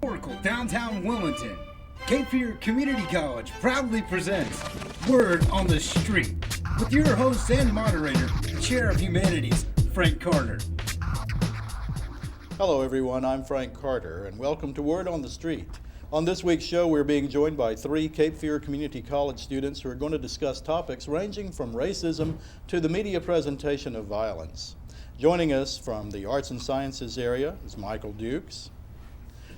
historical downtown Wilmington, Cape Fear Community College proudly presents Word on the Street with your host and moderator, Chair of Humanities, Frank Carter. Hello everyone, I'm Frank Carter and welcome to Word on the Street. On this week's show, we're being joined by three Cape Fear Community College students who are going to discuss topics ranging from racism to the media presentation of violence. Joining us from the Arts and Sciences area is Michael Dukes.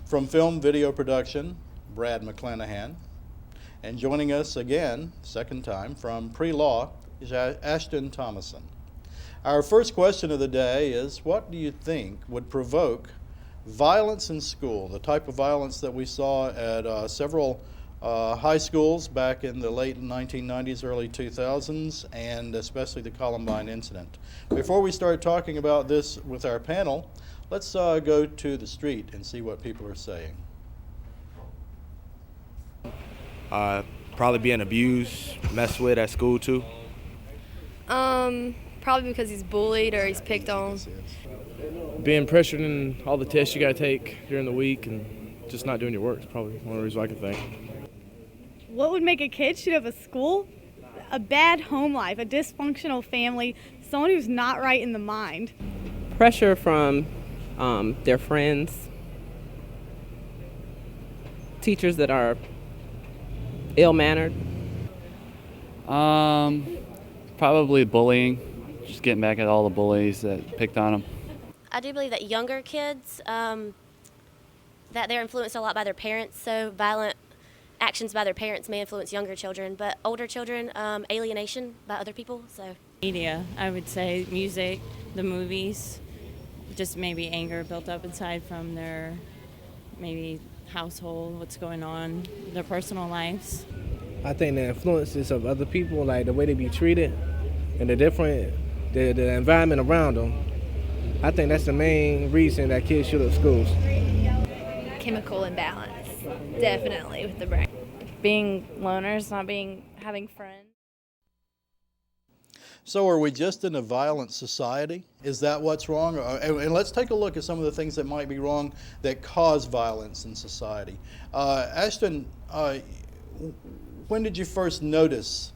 From Film Video Production, Brad McClanahan. And joining us again, second time, from Pre-Law is Ashton Thomason. Our first question of the day is, what do you think would provoke violence in school, the type of violence that we saw at several high schools back in the late 1990s, early 2000s, and especially the Columbine incident? Before we start talking about this with our panel, let's go to the street and see what people are saying. Probably being abused, messed with at school too. Probably because he's bullied or he's picked on. Being pressured in all the tests you got to take during the week and just not doing your work is probably one of the reasons I can think. What would make a kid shoot up a school? A bad home life, a dysfunctional family, someone who's not right in the mind. Pressure from their friends, teachers that are ill-mannered. Probably bullying, just getting back at all the bullies that picked on them. I do believe that younger kids, that they're influenced a lot by their parents, so violent actions by their parents may influence younger children, but older children, alienation by other people. So media, I would say music, the movies, just maybe anger built up inside from their maybe household, what's going on, their personal lives. I think the influences of other people, like the way they be treated and the environment around them, I think that's the main reason that kids shoot up schools. Chemical imbalance, definitely, with the brain. Being loners, having friends. So are we just in a violent society? Is that what's wrong? And let's take a look at some of the things that might be wrong that cause violence in society. Ashton, when did you first notice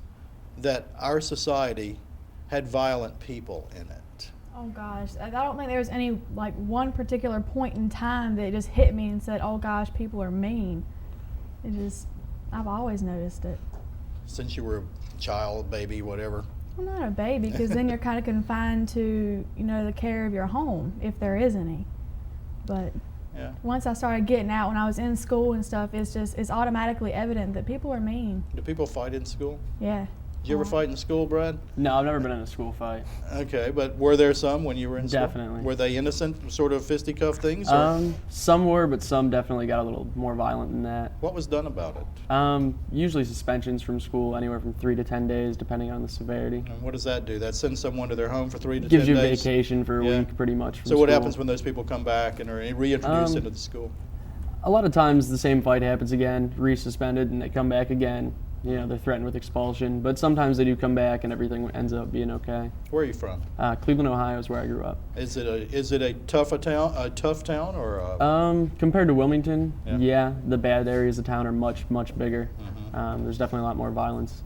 that our society had violent people in it? Oh gosh, I don't think there was any one particular point in time that just hit me and said, oh gosh, people are mean. I've always noticed it. Since you were a child, baby, whatever? I'm not a baby, because then you're kind of confined to, the care of your home, if there is any. But yeah. Once I started getting out, when I was in school and stuff, it's automatically evident that people are mean. Do people fight in school? Yeah. Did you ever fight in school, Brad? No, I've never been in a school fight. Okay, but were there some when you were in school? Definitely. Were they innocent, sort of fisticuff things? Some were, but some definitely got a little more violent than that. What was done about it? Usually suspensions from school, anywhere from 3 to 10 days, depending on the severity. And what does that do? That sends someone to their home for 3 to 10 days? Gives you vacation for a week, pretty much, from So what school. happens when those people come back and are reintroduced into the school? A lot of times the same fight happens again, resuspended, and they come back again. They're threatened with expulsion, but sometimes they do come back and everything ends up being okay. Where are you from? Cleveland, Ohio is where I grew up. Is it a tough town, or? Compared to Wilmington, yeah, the bad areas of town are much, much bigger. Mm-hmm. There's definitely a lot more violence.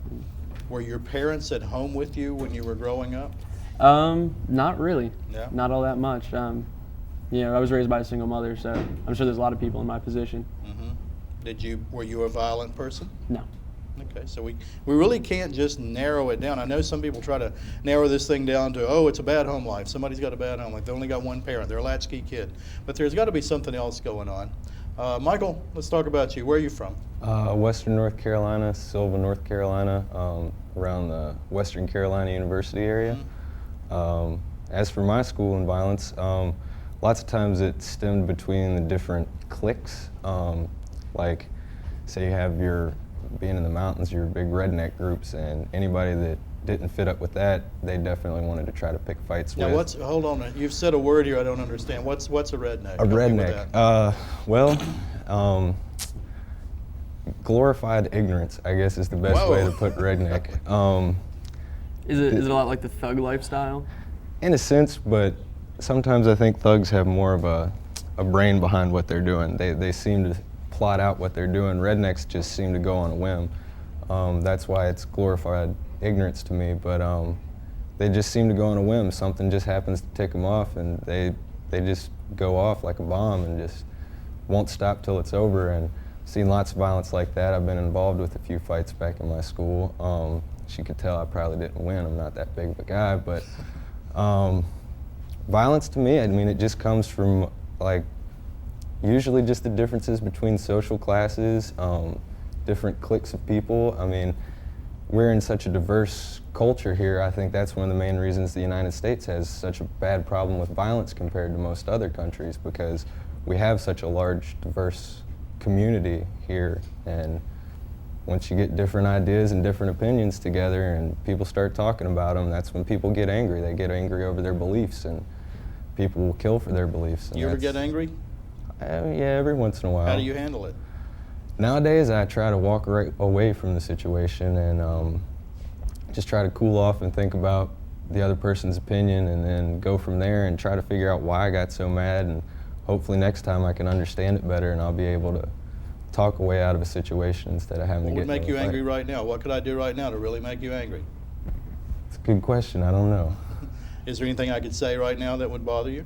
Were your parents at home with you when you were growing up? Not really. Yeah. Not all that much. I was raised by a single mother, so I'm sure there's a lot of people in my position. Mm-hmm. Were you a violent person? No. Okay, so we really can't just narrow it down. I know some people try to narrow this thing down to, oh, it's a bad home life. Somebody's got a bad home life. They only got one parent. They're a latchkey kid. But there's got to be something else going on. Michael, let's talk about you. Where are you from? Western North Carolina, Sylva, North Carolina, around the Western Carolina University area. Mm-hmm. As for my school and violence, lots of times it stemmed between the different cliques. Like, say you have being in the mountains, your big redneck groups, and anybody that didn't fit up with that, they definitely wanted to try to pick fights with. Now, hold on. You've said a word here I don't understand. What's a redneck? A redneck. Glorified ignorance, I guess, is the best way to put redneck. Is it a lot like the thug lifestyle? In a sense, but sometimes I think thugs have more of a a brain behind what they're doing. They seem to plot out what they're doing. Rednecks just seem to go on a whim. That's why it's glorified ignorance to me, but they just seem to go on a whim. Something just happens to tick them off, and they just go off like a bomb and just won't stop till it's over. And I've seen lots of violence like that. I've been involved with a few fights back in my school. As you could tell, I probably didn't win. I'm not that big of a guy, but violence to me, I mean, it just comes from like usually just the differences between social classes, different cliques of people. I mean, we're in such a diverse culture here. I think that's one of the main reasons the United States has such a bad problem with violence compared to most other countries, because we have such a large, diverse community here. And once you get different ideas and different opinions together and people start talking about them, that's when people get angry. They get angry over their beliefs, and people will kill for their beliefs. And you ever get angry? Yeah, every once in a while. How do you handle it? Nowadays, I try to walk right away from the situation and just try to cool off and think about the other person's opinion, and then go from there and try to figure out why I got so mad, and hopefully next time I can understand it better and I'll be able to talk a way out of a situation instead of having to get What would make you into a angry fight. right now? What could I do right now to really make you angry? It's a good question. I don't know. Is there anything I could say right now that would bother you?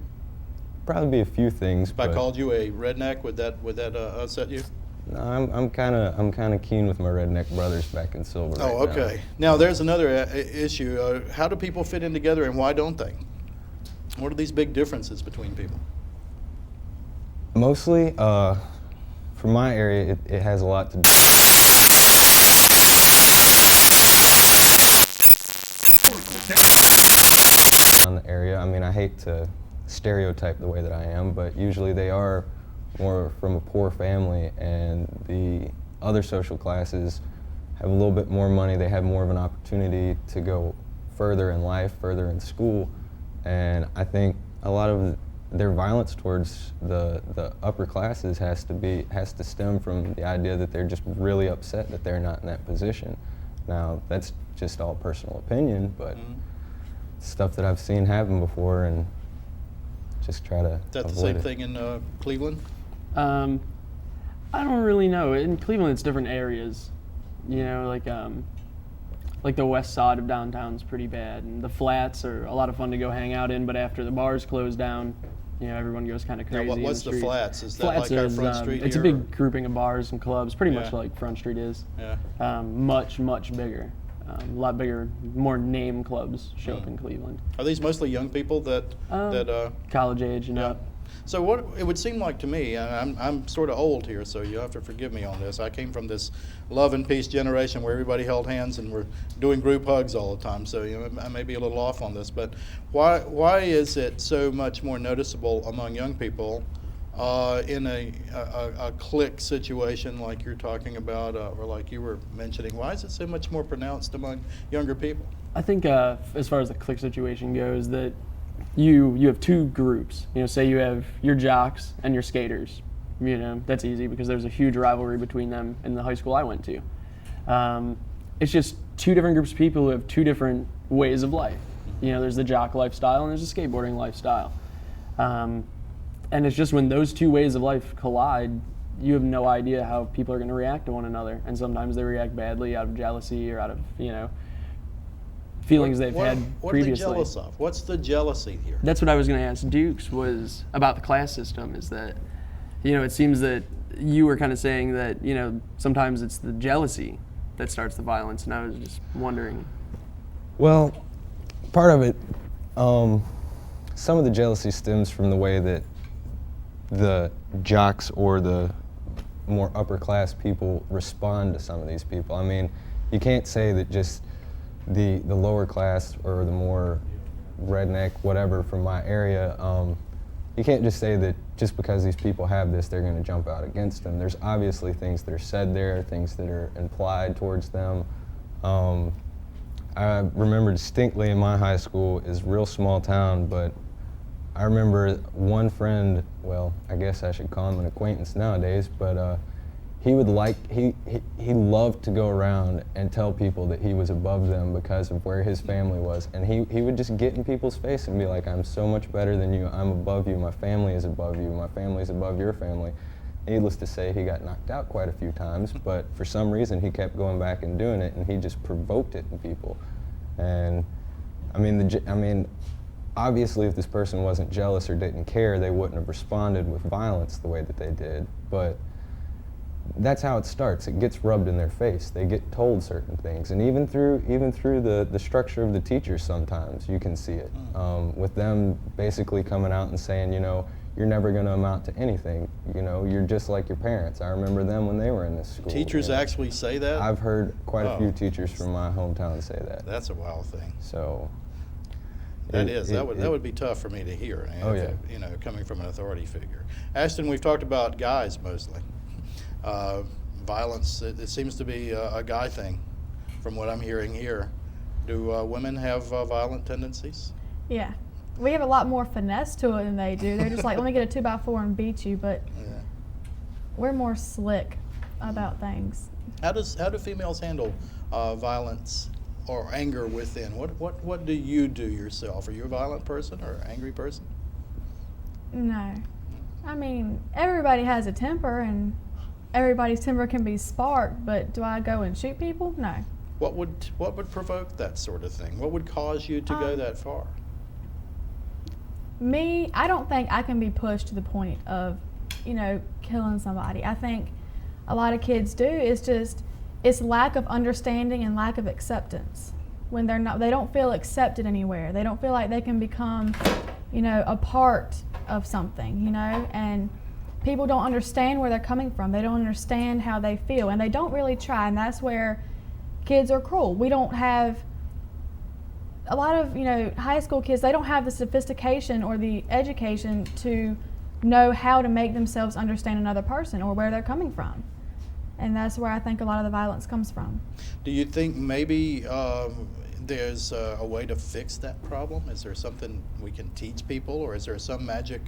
Probably be a few things. If I called you a redneck, would that upset you? No, I'm kind of keen with my redneck brothers back in Silver. Oh, right okay. Now there's another issue. How do people fit in together, and why don't they? What are these big differences between people? Mostly, from my area, it has a lot to do. On the area, I mean, I hate to stereotype the way that I am, but usually they are more from a poor family, and the other social classes have a little bit more money. They have more of an opportunity to go further in life, further in school, and I think a lot of their violence towards the upper classes has to stem from the idea that they're just really upset that they're not in that position. Now, that's just all personal opinion, but stuff that I've seen happen before, and just try to Is that the avoid same it. thing in Cleveland? I don't really know. In Cleveland, it's different areas. You know, like the west side of downtown's pretty bad, and the flats are a lot of fun to go hang out in. But after the bars close down, you know, everyone goes kind of crazy. Now, in what's the streets. flats? Is that Flats like our is, Front Street it's a here, big grouping of bars and clubs, pretty much Yeah. like Front Street is. Yeah. Much bigger. A lot bigger, more name clubs show up in Cleveland. Are these mostly young people that College age and up. So what it would seem like to me, I'm sort of old here, so you have to forgive me on this. I came from this love and peace generation where everybody held hands and we're doing group hugs all the time. So I may be a little off on this, but why is it so much more noticeable among young people in a clique situation like you're talking about, or like you were mentioning? Why is it so much more pronounced among younger people? I think as far as the clique situation goes, that you have two groups. You know, say you have your jocks and your skaters. You know, that's easy because there's a huge rivalry between them in the high school I went to. It's just two different groups of people who have two different ways of life. You know, there's the jock lifestyle and there's the skateboarding lifestyle. And it's just when those two ways of life collide, you have no idea how people are going to react to one another. And sometimes they react badly out of jealousy or out of, you know, feelings they've had previously. What are they jealous of? What's the jealousy here? That's what I was going to ask Dukes, was about the class system, is that, you know, it seems that you were kind of saying that, you know, sometimes it's the jealousy that starts the violence, and I was just wondering. Well, part of it, some of the jealousy stems from the way that the jocks or the more upper class people respond to some of these people. I mean, you can't say that just the lower class or the more redneck, whatever, from my area, you can't just say that just because these people have this, they're going to jump out against them. There's obviously things that are said there, things that are implied towards them. I remember distinctly in my high school, is a real small town, but I remember one friend, well, I guess I should call him an acquaintance nowadays, but he loved to go around and tell people that he was above them because of where his family was. And he would just get in people's face and be like, I'm so much better than you, I'm above you, my family is above you, my family's above your family. Needless to say, he got knocked out quite a few times, but for some reason he kept going back and doing it, and he just provoked it in people. And I mean, obviously if this person wasn't jealous or didn't care, they wouldn't have responded with violence the way that they did, but that's how it starts. It gets rubbed in their face. They get told certain things, and even through the structure of the teachers sometimes you can see it, with them basically coming out and saying, you know, you're never going to amount to anything. You know, you're just like your parents. I remember them when they were in this school. Teachers actually say that? I've heard quite a few teachers from my hometown say that. That's a wild thing. So. That would be tough for me to hear. You know, coming from an authority figure. Ashton, we've talked about guys mostly. Violence, it seems to be a guy thing, from what I'm hearing here. Do women have violent tendencies? Yeah. We have a lot more finesse to it than they do. They're just like, let me get a 2x4 and beat you, but we're more slick about things. How do females handle violence or anger within? What do you do yourself? Are you a violent person or an angry person? No. I mean, everybody has a temper, and everybody's temper can be sparked, but do I go and shoot people? No. What would provoke that sort of thing? What would cause you to go that far? Me, I don't think I can be pushed to the point of, you know, killing somebody. I think a lot of kids do. It's lack of understanding and lack of acceptance. When they don't feel accepted anywhere. They don't feel like they can become, you know, a part of something, you know, and people don't understand where they're coming from. They don't understand how they feel, and they don't really try, and that's where kids are cruel. We don't have a lot of, you know, high school kids, they don't have the sophistication or the education to know how to make themselves understand another person or where they're coming from. And that's where I think a lot of the violence comes from. Do you think maybe there's a way to fix that problem? Is there something we can teach people, or is there some magic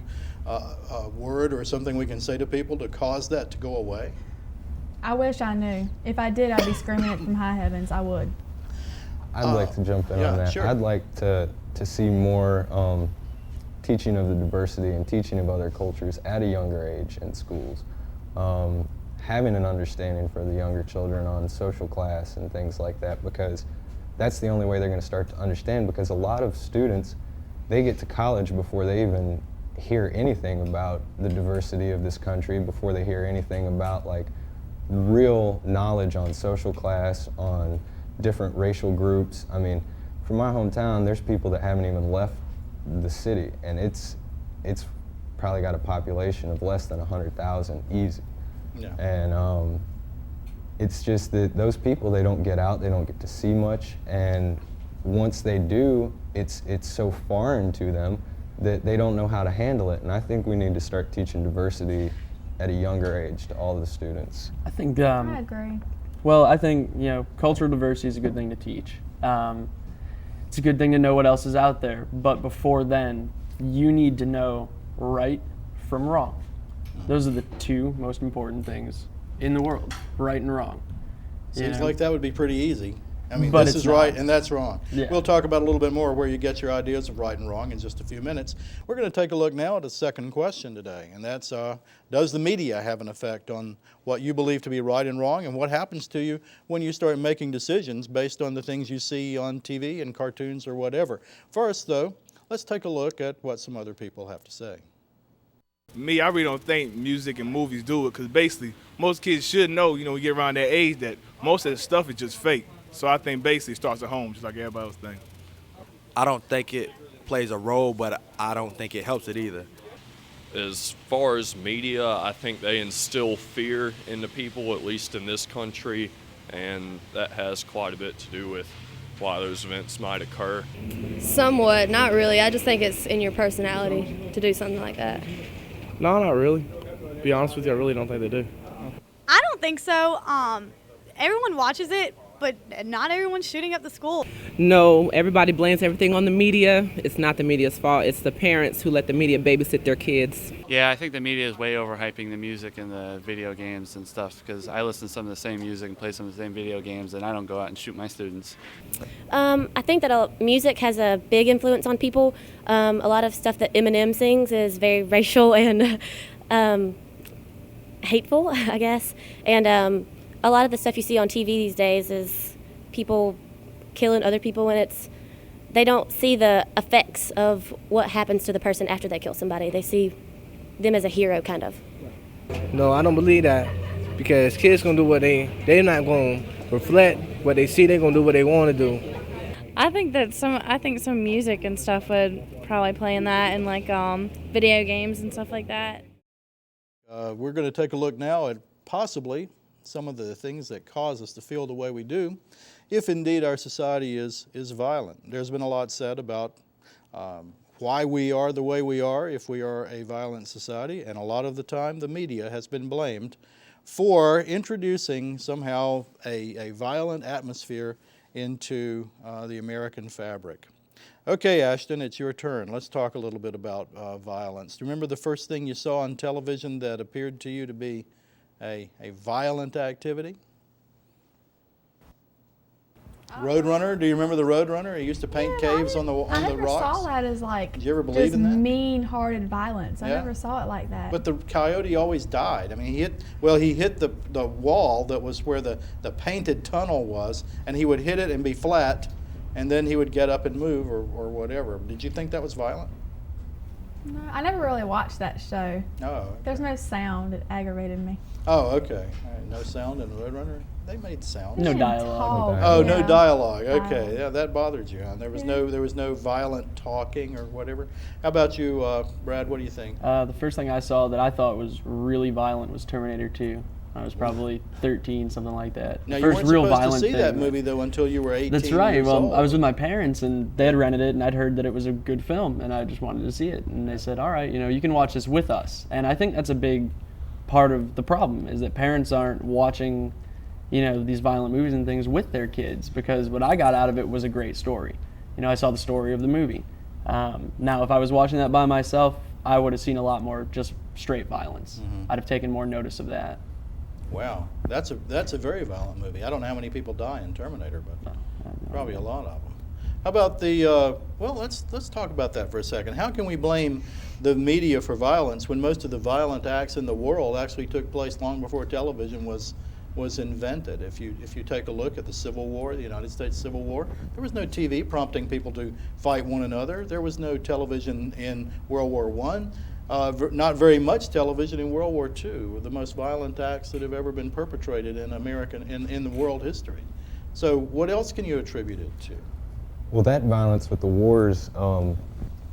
word or something we can say to people to cause that to go away? I wish I knew. If I did, I'd be screaming it from high heavens. I would. I'd like to jump in on that. Sure. I'd like to see more teaching of the diversity and teaching of other cultures at a younger age in schools. Having an understanding for the younger children on social class and things like that, because that's the only way they're going to start to understand, because a lot of students, they get to college before they even hear anything about the diversity of this country, before they hear anything about like real knowledge on social class, on different racial groups. I mean, from my hometown, there's people that haven't even left the city, and it's probably got a population of less than 100,000 easy. Yeah. And it's just that those people, they don't get out, they don't get to see much, and once they do, it's so foreign to them that they don't know how to handle it. And I think we need to start teaching diversity at a younger age to all the students. I think I agree. Well, I think, you know, cultural diversity is a good thing to teach. It's a good thing to know what else is out there, but before then, you need to know right from wrong. Those are the two most important things in the world, right and wrong. Seems like that would be pretty easy. I mean, But this it's is right not. and that's wrong. Yeah. We'll talk about a little bit more where you get your ideas of right and wrong in just a few minutes. We're going to take a look now at the second question today, and that's, does the media have an effect on what you believe to be right and wrong, and what happens to you when you start making decisions based on the things you see on TV and cartoons or whatever? First, though, let's take a look at what some other people have to say. Me, I really don't think music and movies do it, because basically most kids should know, you know, when you get around that age, that most of the stuff is just fake. So I think basically it starts at home, just like everybody else thinks. I don't think it plays a role, but I don't think it helps it either. As far as media, I think they instill fear into people, at least in this country, and that has quite a bit to do with why those events might occur. Somewhat, not really. I just think it's in your personality to do something like that. No, not really. Be honest with you, I really don't think they do. I don't think so. Everyone watches it but not everyone's shooting up the school. No, everybody blames everything on the media. It's not the media's fault. It's the parents who let the media babysit their kids. Yeah, I think the media is way overhyping the music and the video games and stuff, because I listen to some of the same music and play some of the same video games, and I don't go out and shoot my students. I think that music has a big influence on people. A lot of stuff that Eminem sings is very racial and hateful, I guess. And a lot of the stuff you see on TV these days is people killing other people, and they don't see the effects of what happens to the person after they kill somebody. They see them as a hero, kind of. No, I don't believe that, because kids gonna do what they're not gonna reflect what they see. They're gonna do what they want to do. I think some music and stuff would probably play in that, and like video games and stuff like that. We're going to take a look now at possibly some of the things that cause us to feel the way we do, if indeed our society is violent. There's been a lot said about why we are the way we are if we are a violent society, and a lot of the time the media has been blamed for introducing somehow a violent atmosphere into the American fabric. Okay, Ashton, it's your turn. Let's talk a little bit about violence. Do you remember the first thing you saw on television that appeared to you to be a violent activity? Roadrunner. Do you remember the Roadrunner? He used to paint caves on the rocks. I never saw that as like Did you ever believe just in that? mean-hearted violence. I Yeah. never saw it like that. But the coyote always died. I mean, he hit the wall that was where the painted tunnel was, and he would hit it and be flat, and then he would get up and move or whatever. Did you think that was violent? No, I never really watched that show. Oh. Okay. There's no sound. It aggravated me. Oh, okay. All right. No sound in Roadrunner? They made sound. No dialogue. Oh, no dialogue. Okay, yeah, that bothered you, huh? There was no violent talking or whatever. How about you, Brad? What do you think? The first thing I saw that I thought was really violent was Terminator 2. I was probably 13, something like that. Now, you First weren't real supposed violent to see thing. that movie, though, until you were 18 That's right. years Well, old. I was with my parents, and they had rented it, and I'd heard that it was a good film, and I just wanted to see it. And they said, all right, you can watch this with us. And I think that's a big part of the problem, is that parents aren't watching, these violent movies and things with their kids, because what I got out of it was a great story. I saw the story of the movie. Now, if I was watching that by myself, I would have seen a lot more just straight violence. Mm-hmm. I'd have taken more notice of that. Wow, that's a very violent movie. I don't know how many people die in Terminator, but probably a lot of them. How about let's talk about that for a second. How can we blame the media for violence when most of the violent acts in the world actually took place long before television was invented? If you take a look at the Civil War, the United States Civil War, there was no TV prompting people to fight one another. There was no television in World War I. Not very much television in World War II, the most violent acts that have ever been perpetrated in in the world history. So what else can you attribute it to? Well, that violence with the wars, I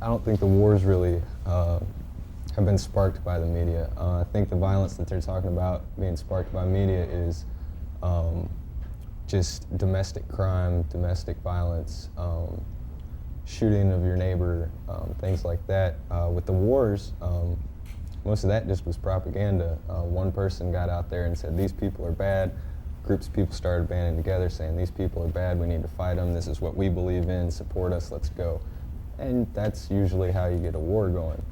don't think the wars really have been sparked by the media. I think the violence that they're talking about being sparked by media is just domestic crime, domestic violence, shooting of your neighbor, things like that. With the wars, most of that just was propaganda. One person got out there and said, these people are bad. Groups of people started banding together saying, these people are bad, we need to fight them, this is what we believe in, support us, let's go. And that's usually how you get a war going.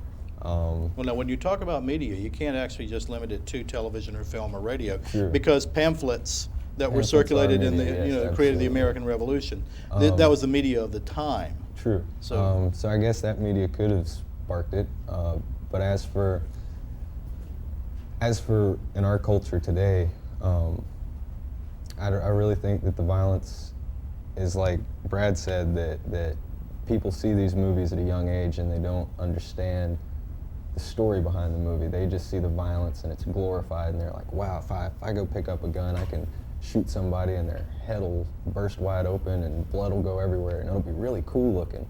Well, now, when you talk about media, you can't actually just limit it to television or film or radio, Sure. because pamphlets that were circulated in the, yes, created the American Revolution. That was the media of the time. True. So I guess that media could have sparked it, but as for in our culture today, I really think that the violence is like Brad said, that people see these movies at a young age and they don't understand the story behind the movie. They just see the violence and it's glorified, and they're like, wow, if I go pick up a gun, I can shoot somebody and their head will burst wide open and blood will go everywhere and it'll be really cool looking.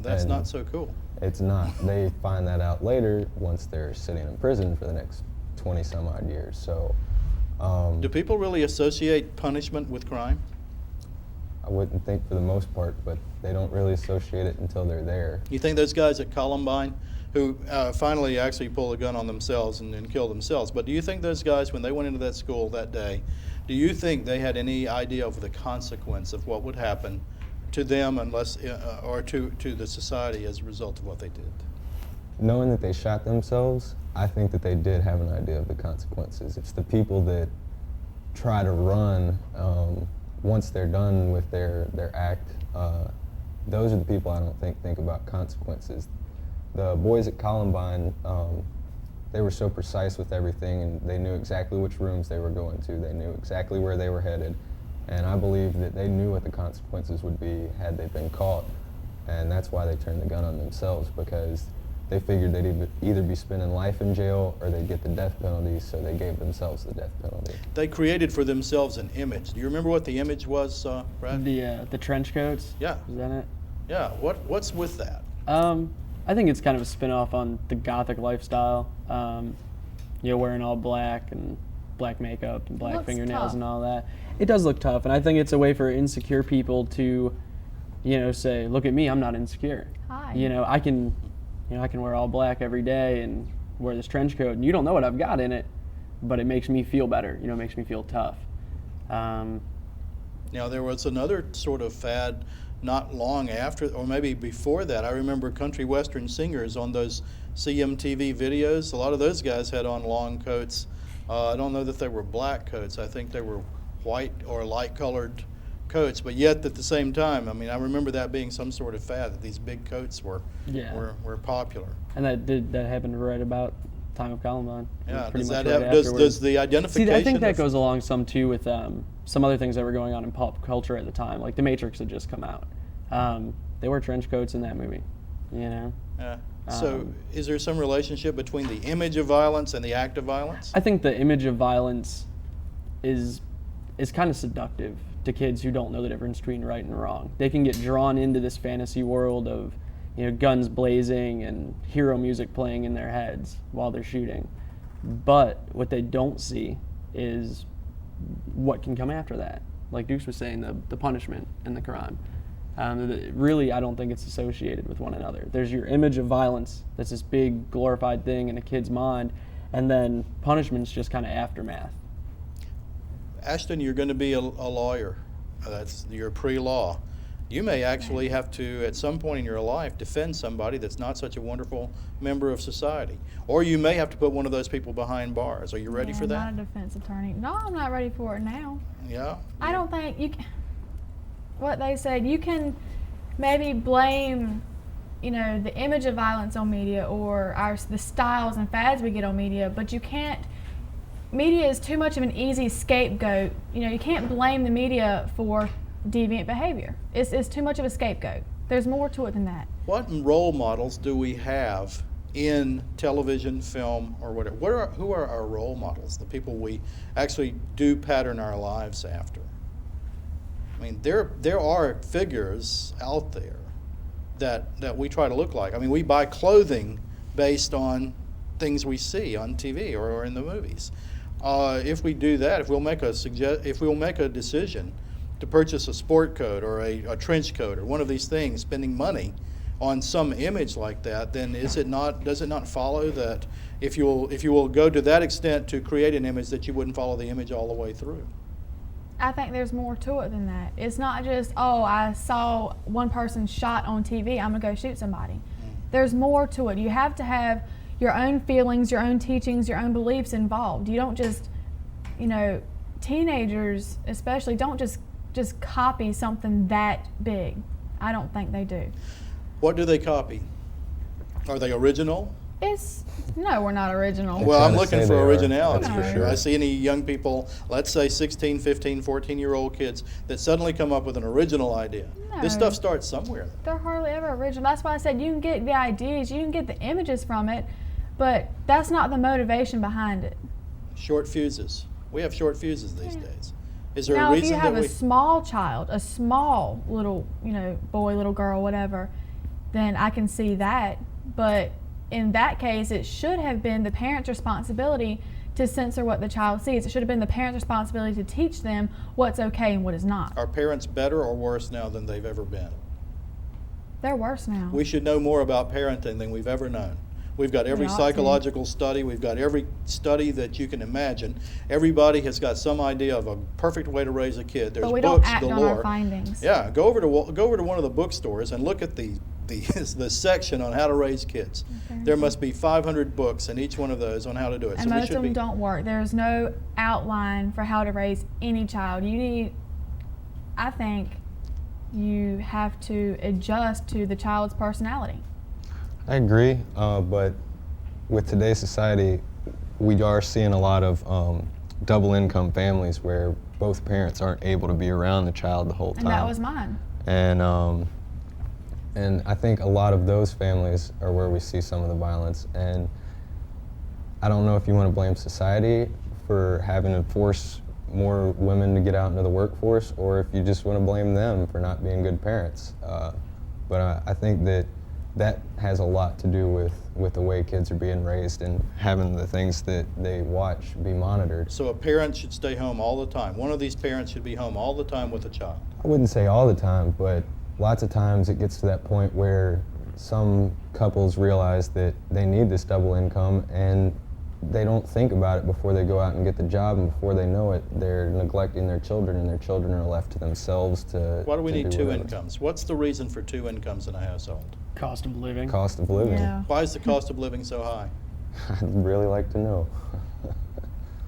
That's not so cool. It's not. They find that out later once they're sitting in prison for the next 20 some odd years. So, do people really associate punishment with crime? I wouldn't think for the most part, but they don't really associate it until they're there. You think those guys at Columbine who finally actually pulled a gun on themselves and killed themselves, but do you think those guys, when they went into that school that day, Do you think they had any idea of the consequence of what would happen to them unless, or to the society as a result of what they did? Knowing that they shot themselves, I think that they did have an idea of the consequences. It's the people that try to run once they're done with their act. Those are the people I don't think about consequences. The boys at Columbine, they were so precise with everything, and they knew exactly which rooms they were going to. They knew exactly where they were headed. And I believe that they knew what the consequences would be had they been caught. And that's why they turned the gun on themselves, because they figured they'd either be spending life in jail or they'd get the death penalty, so they gave themselves the death penalty. They created for themselves an image. Do you remember what the image was, Brad? The trench coats? Yeah. Is that it? Yeah. What's with that? I think it's kind of a spin-off on the Gothic lifestyle. Wearing all black and black makeup and black fingernails tough. and all that. It does look tough, and I think it's a way for insecure people to, say, look at me, I'm not insecure. Hi. I can wear all black every day and wear this trench coat, and you don't know what I've got in it, but it makes me feel better. It makes me feel tough. Now, there was another sort of fad not long after, or maybe before that. I remember country western singers on those CMTV videos. A lot of those guys had on long coats. I don't know that they were black coats. I think they were white or light colored coats, but yet at the same time, I remember that being some sort of fad, that these big coats were popular. And that happened right about time of Columbine. Yeah, Pretty does much that right have, does afterwards. the identification? See, I think that goes along some too with some other things that were going on in pop culture at the time. Like The Matrix had just come out. They wore trench coats in that movie. Yeah. So, is there some relationship between the image of violence and the act of violence? I think the image of violence is kind of seductive to kids who don't know the difference between right and wrong. They can get drawn into this fantasy world of, guns blazing and hero music playing in their heads while they're shooting. But what they don't see is what can come after that. Like Dukes was saying, the punishment and the crime. Really, I don't think it's associated with one another. There's your image of violence that's this big glorified thing in a kid's mind, and then punishment's just kind of aftermath. Ashton, you're going to be a lawyer. You're pre-law. You may actually have to, at some point in your life, defend somebody that's not such a wonderful member of society. Or you may have to put one of those people behind bars. Are you ready for that? I'm not a defense attorney. No, I'm not ready for it now. Yeah? I don't think you can. What they said, you can maybe blame, the image of violence on media or the styles and fads we get on media, but you can't. Media is too much of an easy scapegoat. You can't blame the media for deviant behavior. It's too much of a scapegoat. There's more to it than that. What role models do we have in television, film, or whatever? Who are our role models, the people we actually do pattern our lives after? There are figures out there that we try to look like. We buy clothing based on things we see on TV or in the movies. If we do that, if we'll make a decision to purchase a sport coat or a trench coat or one of these things, spending money on some image like that, then does it not follow that if you will go to that extent to create an image, that you wouldn't follow the image all the way through? I think there's more to it than that. It's not just, I saw one person shot on TV, I'm going to go shoot somebody. There's more to it. You have to have your own feelings, your own teachings, your own beliefs involved. You don't just, teenagers especially don't just copy something that big. I don't think they do. What do they copy? Are they original? No, we're not original. Well, I'm looking for originality. That's for sure. I see any young people, let's say 16, 15, 14-year-old kids, that suddenly come up with an original idea. No. This stuff starts somewhere. They're hardly ever original. That's why I said you can get the ideas, you can get the images from it, but that's not the motivation behind it. Short fuses. We have short fuses these days. Is there now, a reason if you have that a small child, a small little, boy, little girl, whatever, then I can see that. But in that case, it should have been the parent's responsibility to censor what the child sees. It should have been the parent's responsibility to teach them what's okay and what is not. Are parents better or worse now than they've ever been? They're worse now. We should know more about parenting than we've ever known. We've got every We ought to. psychological study. We've got every study that you can imagine. Everybody has got some idea of a perfect way to raise a kid. There's But we books don't act galore. on our findings. Yeah, go over to one of the bookstores and look at the section on how to raise kids. Okay. There must be 500 books in each one of those on how to do it. And most of them don't work. There's no outline for how to raise any child. I think you have to adjust to the child's personality. I agree, but with today's society, we are seeing a lot of double income families where both parents aren't able to be around the child the whole time. And that was mine. And I think a lot of those families are where we see some of the violence. And I don't know if you want to blame society for having to force more women to get out into the workforce, or if you just want to blame them for not being good parents. But I think that has a lot to do with the way kids are being raised and having the things that they watch be monitored. So a parent should stay home all the time. One of these parents should be home all the time with a child. I wouldn't say all the time, but lots of times it gets to that point where some couples realize that they need this double income and they don't think about it before they go out and get the job, and before they know it, they're neglecting their children, and their children are left to themselves to Why do we need two whatever. incomes? What's the reason for two incomes in a household? Cost of living. Cost of living. Yeah. Why is the cost of living so high? I'd really like to know.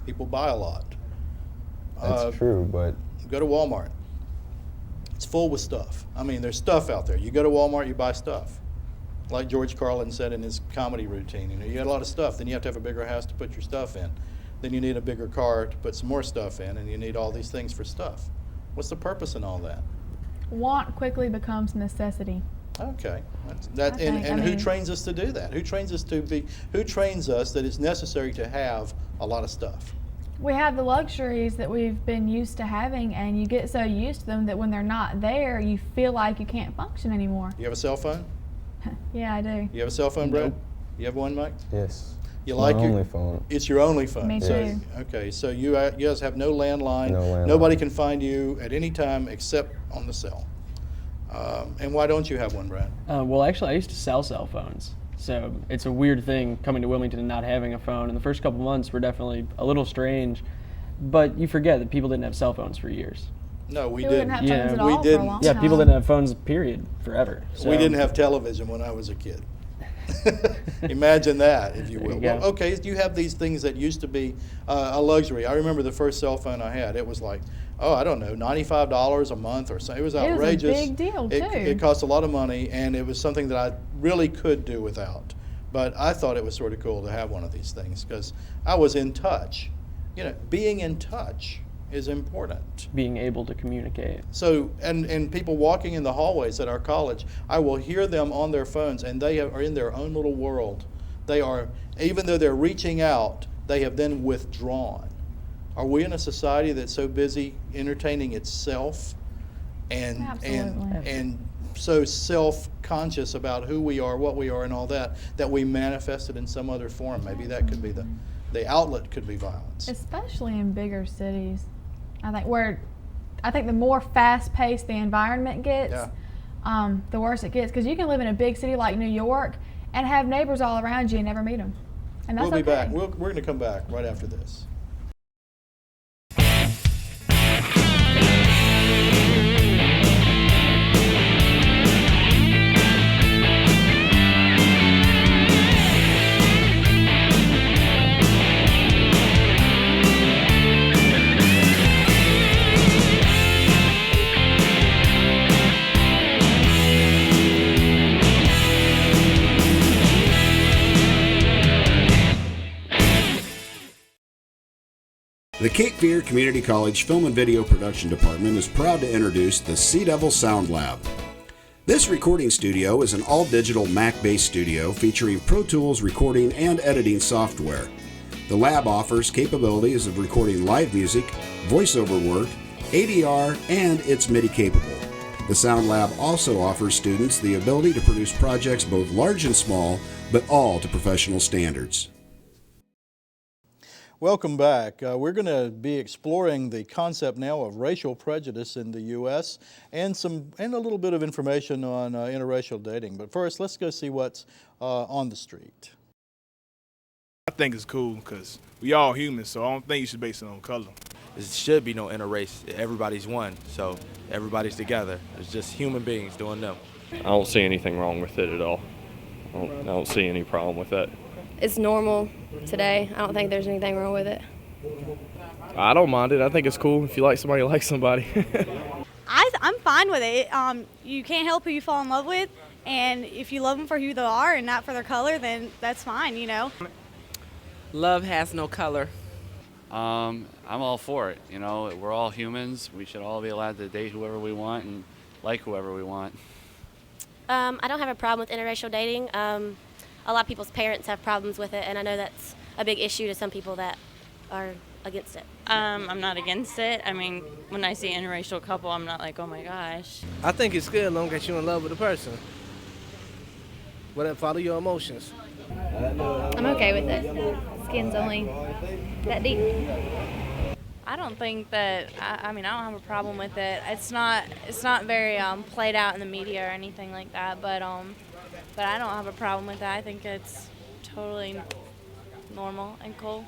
People buy a lot. That's true, but Go to Walmart. It's full with stuff. I mean, there's stuff out there. You go to Walmart, you buy stuff. Like George Carlin said in his comedy routine, you got a lot of stuff. Then you have to have a bigger house to put your stuff in. Then you need a bigger car to put some more stuff in, and you need all these things for stuff. What's the purpose in all that? Want quickly becomes necessity. Okay, who trains us to do that? Who trains us that it's necessary to have a lot of stuff? We have the luxuries that we've been used to having, and you get so used to them that when they're not there, you feel like you can't function anymore. You have a cell phone? Yeah, I do. You have a cell phone, Brad? Nope. You have one, Mike? yes. You It's like my your only phone. It's your only phone. Me So, too. okay, so you guys have no landline. No landline. Nobody can find you at any time except on the cell. And why don't you have one, Brad? Well, actually, I used to sell cell phones. So it's a weird thing coming to Wilmington and not having a phone. And the first couple months were definitely a little strange. But you forget that people didn't have cell phones for years. No, we People didn't. didn't have phones at we all for a didn't. long Yeah, time. people didn't have phones, period, forever. So, We didn't have television when I was a kid. Imagine that, if you There will. you go. Well, okay, you have these things that used to be a luxury. I remember the first cell phone I had. It was like, I don't know, $95 a month or so. It was outrageous. It was a big deal, too. It cost a lot of money, and it was something that I really could do without. But I thought it was sort of cool to have one of these things because I was in touch. Being in touch is important. being able to communicate. So, and people walking in the hallways at our college, I will hear them on their phones, and they are in their own little world. They are, even though they're reaching out, they have then withdrawn. Are we in a society that's so busy entertaining itself and Absolutely. and so self-conscious about who we are, what we are, and all that we manifest it in some other form? Maybe that could be the outlet could be violence. Especially in bigger cities. I think the more fast-paced the environment gets, the worse it gets. Because you can live in a big city like New York and have neighbors all around you and never meet them. And that's We'll be okay. back. We're going to come back right after this. The Cape Fear Community College Film and Video Production Department is proud to introduce the Sea Devil Sound Lab. This recording studio is an all-digital Mac-based studio featuring Pro Tools recording and editing software. The lab offers capabilities of recording live music, voiceover work, ADR, and it's MIDI capable. The Sound Lab also offers students the ability to produce projects both large and small, but all to professional standards. Welcome back. We're going to be exploring the concept now of racial prejudice in the U.S. and a little bit of information on interracial dating. But first, let's go see what's on the street. think it's cool because we all humans, so I don't think you should base it on color. There should be no interrace. Everybody's one, so everybody's together. It's just human beings doing them. I don't see anything wrong with it at all. I don't see any problem with that. It's normal today. I don't think there's anything wrong with it. I don't mind it. I think it's cool. If you like somebody, you like somebody. I'm fine with it. You can't help who you fall in love with, and if you love them for who they are and not for their color, then that's fine, you know. Love has no color. I'm all for it. You know, we're all humans. We should all be allowed to date whoever we want and like whoever we want. I don't have a problem with interracial dating. A lot of people's parents have problems with it, and I know that's a big issue to some people that are against it. I'm not against it. I mean, when I see an interracial couple, I'm not like, oh my gosh. I think it's good as long as you're in love with the person. Whatever, follow your emotions. I'm okay with it. Skin's only that deep. I don't think that, I mean, I don't have a problem with it. It's not very played out in the media or anything like that, but I don't have a problem with that. I think it's totally normal and cool.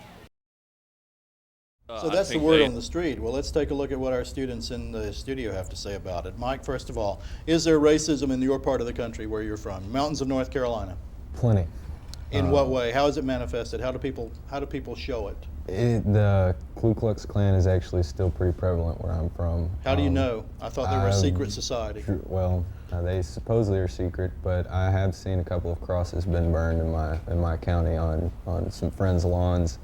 So that's the word on the street. Well, let's take a look at what our students in the studio have to say about it. Mike, first of all, is there racism in your part of the country where you're from, mountains of North Carolina? Plenty. In what way? How is it manifested? How do people show it? The Ku Klux Klan is actually still pretty prevalent where I'm from. How do you know? I thought they were a secret society. Well, they supposedly are secret, but I have seen a couple of crosses been burned in my county on some friends' lawns.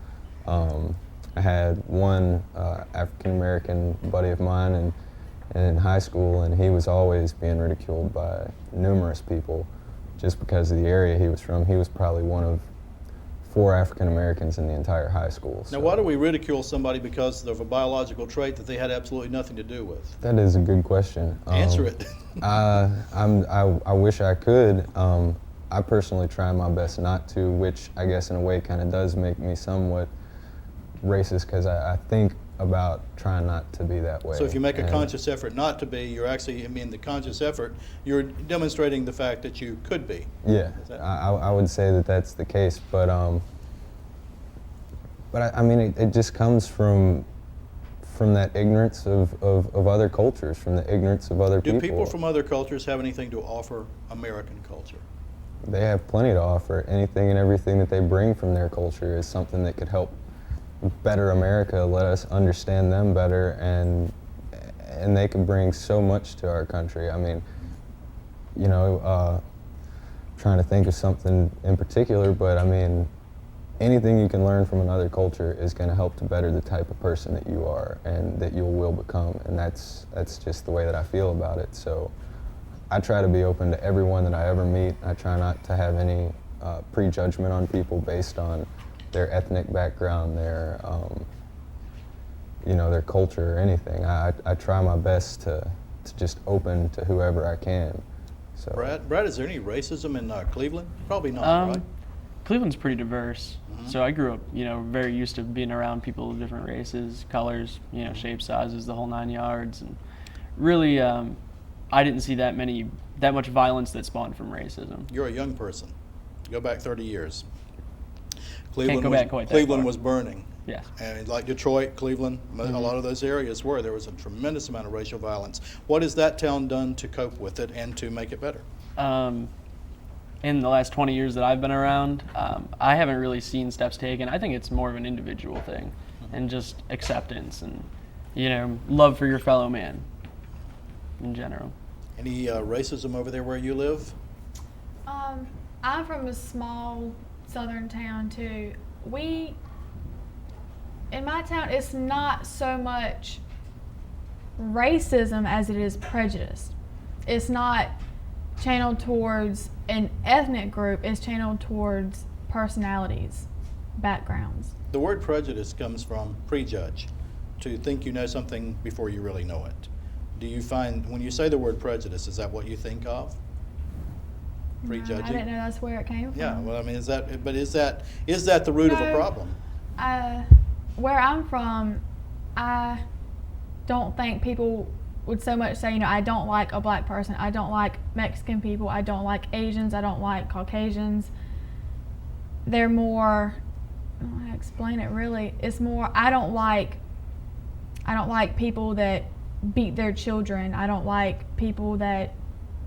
I had one African American buddy of mine in high school, and he was always being ridiculed by numerous people just because of the area he was from. He was probably one of 4 African Americans in the entire high school. Now, why do we ridicule somebody because of a biological trait that they had absolutely nothing to do with? That is a good question. Answer it. I wish I could. I personally try my best not to, which I guess in a way kind of does make me somewhat racist because I think about trying not to be that way. So if you make a conscious effort not to be, you're actually, I mean, the conscious effort, you're demonstrating the fact that you could be. Yeah, I would say that that's the case, but I mean, it just comes from that ignorance of other cultures, from the ignorance of other people. Do people from other cultures have anything to offer American culture? They have plenty to offer. Anything and everything that they bring from their culture is something that could help better America, let us understand them better, and they can bring so much to our country. I mean, you know, trying to think of something in particular, but I mean, anything you can learn from another culture is going to help to better the type of person that you are and that you will become, and that's just the way that I feel about it. So I try to be open to everyone that I ever meet. I try not to have any prejudgment on people based on their ethnic background, their you know, their culture or anything. I try my best to just open to whoever I can. So Brad, is there any racism in Cleveland? Probably not, right? Cleveland's pretty diverse. So I grew up, you know, very used to being around people of different races, colors, you know, shapes, sizes, the whole 9 yards, and really, I didn't see that much violence that spawned from racism. You're a young person. Go back 30 years. Cleveland was burning. Yes. And like Detroit, Cleveland, a lot of those areas there was a tremendous amount of racial violence. What has that town done to cope with it and to make it better? In the last 20 years that I've been around, I haven't really seen steps taken. I think it's more of an individual thing and just acceptance and, you know, love for your fellow man in general. Any racism over there where you live? I'm from a small southern town too. In my town, it's not so much racism as it is prejudice. It's not channeled towards an ethnic group, it's channeled towards personalities, backgrounds. The word prejudice comes from prejudge, to think you know something before you really know it. Do you find, when you say the word prejudice, is that what you think of? Prejudging? No, I didn't know that's where it came from. Yeah, well, I mean, is that the root of a problem? Where I'm from, I don't think people would so much say, you know, I don't like a black person, I don't like Mexican people, I don't like Asians, I don't like Caucasians. They're more, don't know how to explain it really. It's more, I don't like people that beat their children. I don't like people that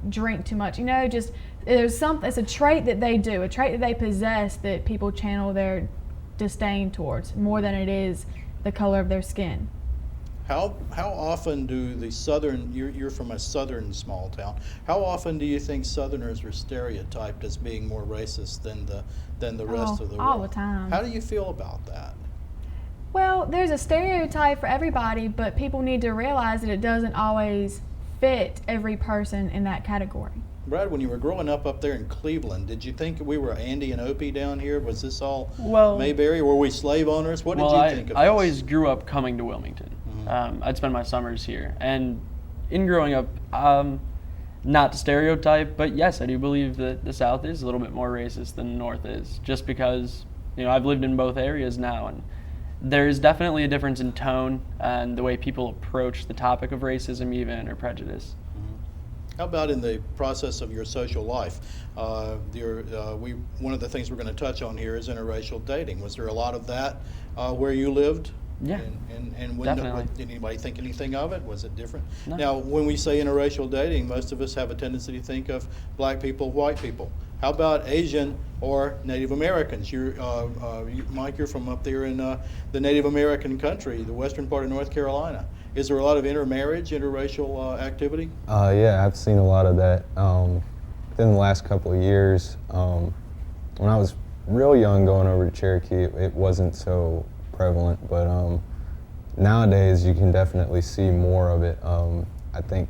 drink too much. You know, just it's a trait that they do, a trait that they possess that people channel their disdain towards more than it is the color of their skin. How often do the southern, you're from a southern small town, how often do you think Southerners are stereotyped as being more racist than the rest of the world? All the time. How do you feel about that? Well, there's a stereotype for everybody, but people need to realize that it doesn't always fit every person in that category. Brad, when you were growing up there in Cleveland, did you think we were Andy and Opie down here? Was this all Mayberry? Were we slave owners? What did you think of I this? always grew up coming to Wilmington. I'd spend my summers here. And in growing up, not to stereotype, but yes, I do believe that the South is a little bit more racist than the North is, just because, you know, I've lived in both areas now, and there's definitely a difference in tone and the way people approach the topic of racism even, or prejudice. How about in the process of your social life? One of the things we're going to touch on here is interracial dating. Was there a lot of that where you lived? Yeah, and definitely. Did anybody think anything of it? Was it different? No. Now, when we say interracial dating, most of us have a tendency to think of black people, white people. How about Asian or Native Americans? Mike, you're from up there in the Native American country, the western part of North Carolina. Is there a lot of intermarriage, interracial activity? Yeah, I've seen a lot of that within the last couple of years. When I was real young going over to Cherokee, it wasn't so prevalent, but nowadays you can definitely see more of it. I think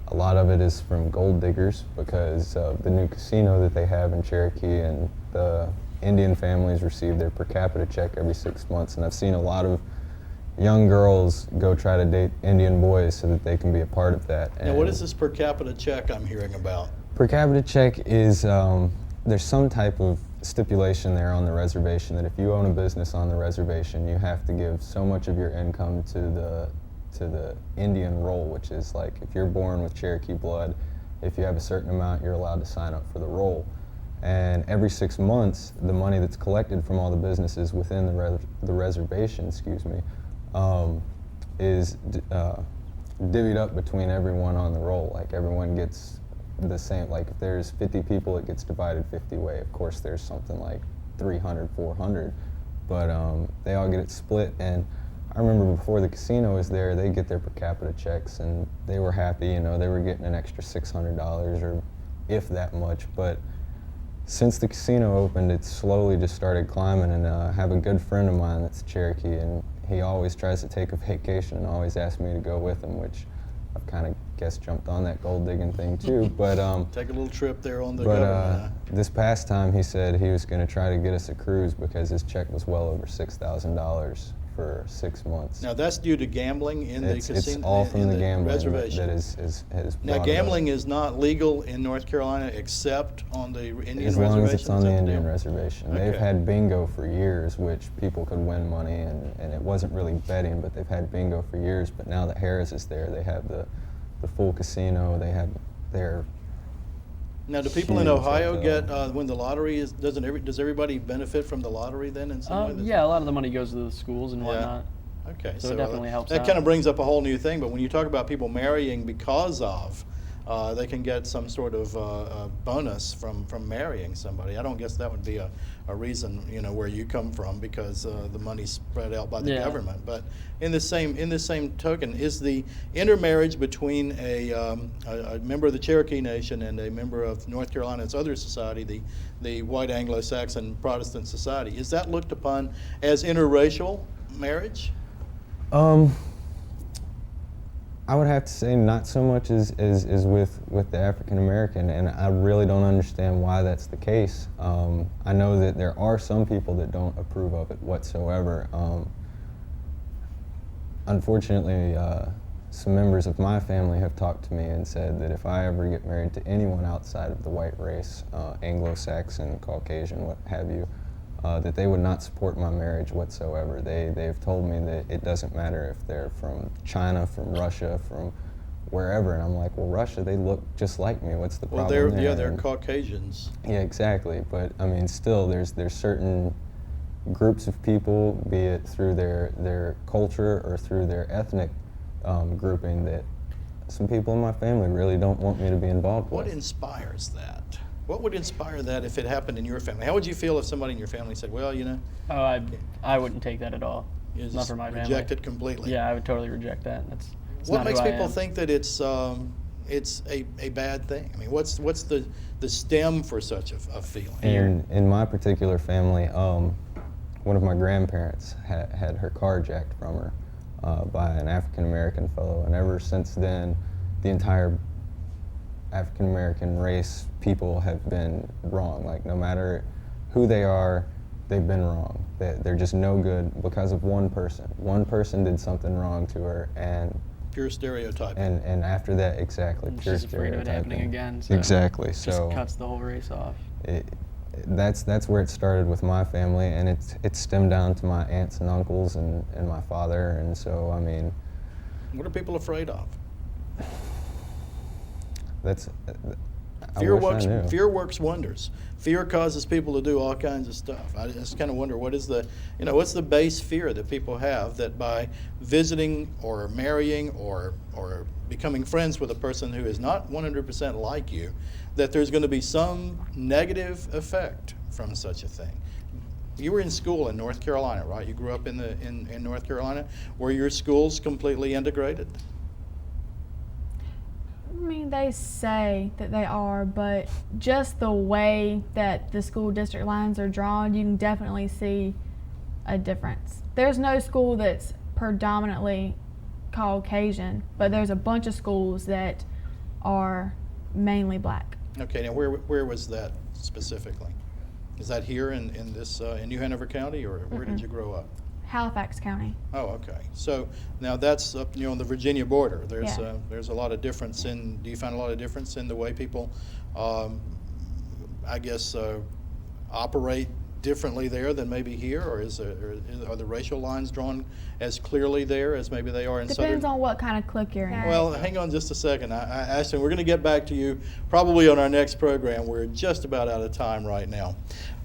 a lot of it is from gold diggers because of the new casino that they have in Cherokee, and the Indian families receive their per capita check every 6 months, and I've seen a lot of young girls go try to date Indian boys so that they can be a part of that. Now, what is this per capita check I'm hearing about? Per capita check is, there's some type of stipulation there on the reservation that if you own a business on the reservation, you have to give so much of your income to the Indian roll, which is like if you're born with Cherokee blood, if you have a certain amount, you're allowed to sign up for the roll. And every 6 months, the money that's collected from all the businesses within the reservation, is divvied up between everyone on the roll. Like everyone gets the same, like if there's 50 people, it gets divided 50 way. Of course, there's something like 300, 400, but they all get it split. And I remember before the casino was there, they get their per capita checks, and they were happy, you know, they were getting an extra $600 or if that much. But since the casino opened, it slowly just started climbing, and I have a good friend of mine that's Cherokee, and he always tries to take a vacation and always asks me to go with him, which I've kind of jumped on that gold digging thing too. But take a little trip there on the government. This past time he said he was going to try to get us a cruise because his check was well over $6,000 for 6 months. Now that's due to gambling in the casino. It's all from the gambling reservation. that has now gambling is not legal in North Carolina except on the Indian reservation. As long as it's on the Indian reservation. Okay. They've had bingo for years, which people could win money, and it wasn't really betting, but they've had bingo for years. But now that Harris is there, they have the full casino. They have their. Now, do people in Ohio get when the lottery is? Does everybody benefit from the lottery then? In some way? Yeah, a lot of the money goes to the schools and whatnot. Okay, so it definitely helps. That kind of brings up a whole new thing. But when you talk about people marrying because of, they can get some sort of bonus from marrying somebody. I don't guess that would be a reason, you know, where you come from, because the money's spread out by the government. But in the same token, is the intermarriage between a member of the Cherokee Nation and a member of North Carolina's other society, the white Anglo-Saxon Protestant society, is that looked upon as interracial marriage? I would have to say not so much as with the African American, and I really don't understand why that's the case. I know that there are some people that don't approve of it whatsoever. Unfortunately, some members of my family have talked to me and said that if I ever get married to anyone outside of the white race, Anglo-Saxon, Caucasian, what have you, that they would not support my marriage whatsoever. They've told me that it doesn't matter if they're from China, from Russia, from wherever, and I'm like, well, Russia, they look just like me. What's the problem there? They're Caucasians. Yeah, exactly. But I mean, still, there's certain groups of people, be it through their culture or through their ethnic grouping, that some people in my family really don't want me to be involved What with. inspires that? What would inspire that if it happened in your family? How would you feel if somebody in your family said, well, you know? Oh, I wouldn't take that at all. You Not just for my family. reject it completely? Yeah, I would totally reject that. It's What not makes who I people am. think that it's a bad thing? I mean, what's the stem for such a feeling? In my particular family, one of my grandparents had her car jacked from her by an African American fellow, and ever since then, the entire African American race people have been wrong. Like, no matter who they are, they've been wrong. They're just no good because of one person. One person did something wrong to her, and Pure stereotyping. and after that, exactly, pure She's afraid of it happening stereotyping. again. So Exactly. Just So cuts the whole race off. that's where it started with my family, and it's stemmed down to my aunts and uncles and my father, and so I mean, What are people afraid of? that's I Fear wish I knew. Fear works wonders. Fear causes people to do all kinds of stuff. I just kind of wonder what's the base fear that people have that by visiting or marrying or becoming friends with a person who is not 100% like you, that there's going to be some negative effect from such a thing. You were in school in North Carolina, right? You grew up in North Carolina. Were your schools completely integrated? I mean, they say that they are, but just the way that the school district lines are drawn, you can definitely see a difference. There's no school that's predominantly Caucasian, but there's a bunch of schools that are mainly black. Okay, now where was that specifically? Is that here in New Hanover County, or where did you grow up? Halifax County. Oh, okay. So now that's up, on the Virginia border. There's Yeah. There's a lot of difference do you find a lot of difference in the way people, I guess, operate differently there than maybe here, or are the racial lines drawn as clearly there as maybe they are in Depends southern? on what kind of clique you're in. Well, hang on just a second. Ashton, we're going to get back to you probably on our next program. We're just about out of time right now.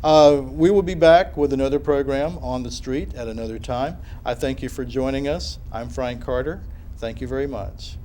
We will be back with another program on the street at another time. I thank you for joining us. I'm Frank Carter. Thank you very much.